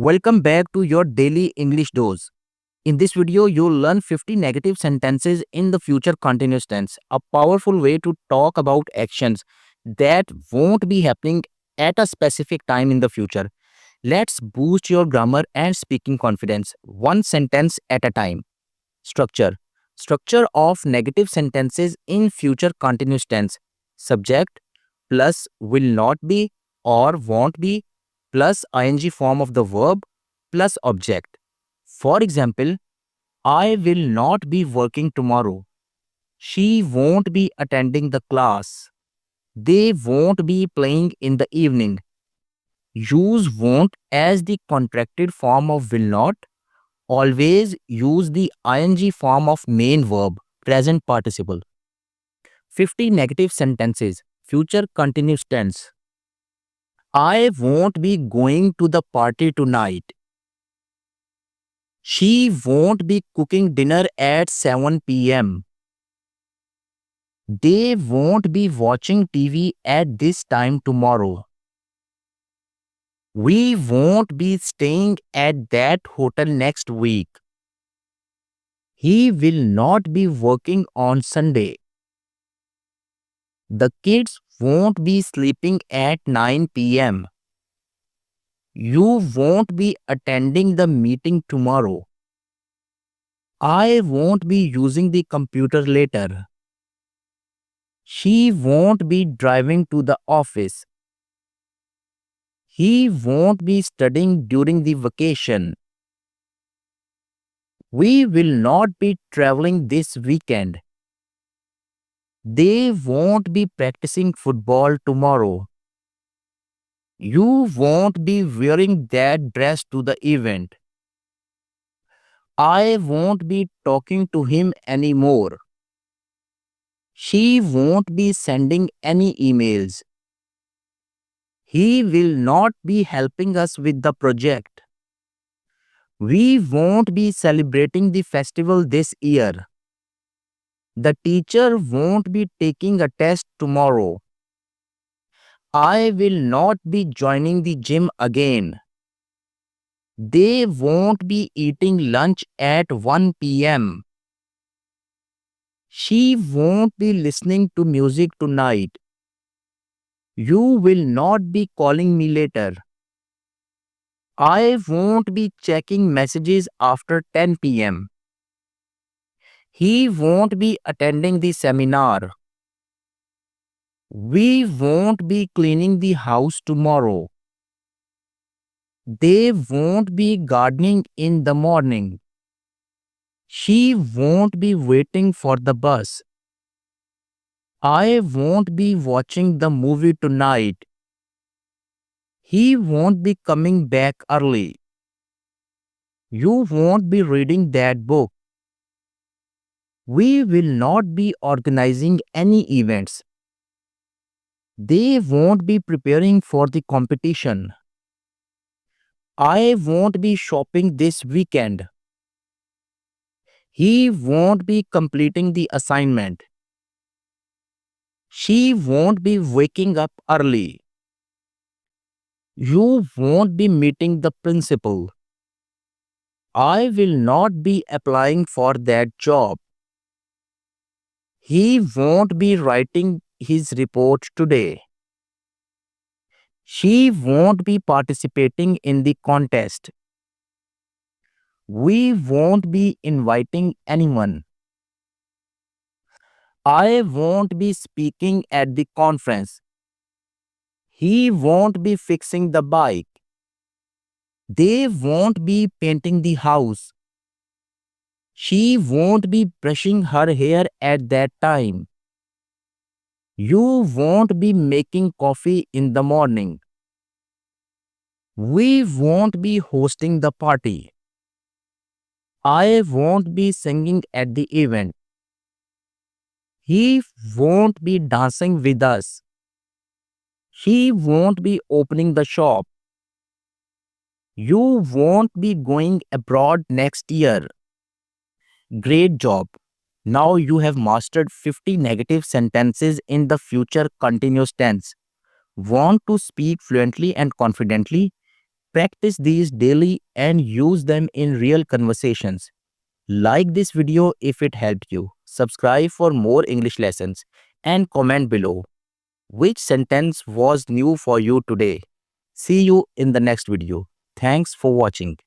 Welcome back to your daily English dose. In this video, you'll learn 50 negative sentences in the future continuous tense, a powerful way to talk about actions that won't be happening at a specific time in the future. Let's boost your grammar and speaking confidence, one sentence at a time. Structure. Structure of negative sentences in future continuous tense. Subject plus will not be or won't be plus ing form of the verb plus object. For example, I will not be working tomorrow. She won't be attending the class. They won't be playing in the evening. Use won't as the contracted form of will not. Always use the ing form of main verb, present participle. 50 negative sentences, future continuous tense. I won't be going to the party tonight. She won't be cooking dinner at 7 p.m. They won't be watching TV at this time tomorrow. We won't be staying at that hotel next week. He will not be working on Sunday. The kids won't be sleeping at 9 p.m. You won't be attending the meeting tomorrow. I won't be using the computer later. She won't be driving to the office. He won't be studying during the vacation. We will not be traveling this weekend. They won't be practicing football tomorrow. You won't be wearing that dress to the event. I won't be talking to him anymore. She won't be sending any emails. He will not be helping us with the project. We won't be celebrating the festival this year. The teacher won't be taking a test tomorrow. I will not be joining the gym again. They won't be eating lunch at 1 p.m. She won't be listening to music tonight. You will not be calling me later. I won't be checking messages after 10 p.m. He won't be attending the seminar. We won't be cleaning the house tomorrow. They won't be gardening in the morning. She won't be waiting for the bus. I won't be watching the movie tonight. He won't be coming back early. You won't be reading that book. We will not be organizing any events. They won't be preparing for the competition. I won't be shopping this weekend. He won't be completing the assignment. She won't be waking up early. You won't be meeting the principal. I will not be applying for that job. He won't be writing his report today. She won't be participating in the contest. We won't be inviting anyone. I won't be speaking at the conference. He won't be fixing the bike. They won't be painting the house. She won't be brushing her hair at that time. You won't be making coffee in the morning. We won't be hosting the party. I won't be singing at the event. He won't be dancing with us. She won't be opening the shop. You won't be going abroad next year. Great job. Now you have mastered 50 negative sentences in the future continuous tense. Want to speak fluently and confidently? Practice these daily and use them in real conversations. Like this video if it helped you. Subscribe for more English lessons and comment below which sentence was new for you today. See you in the next video. Thanks for watching.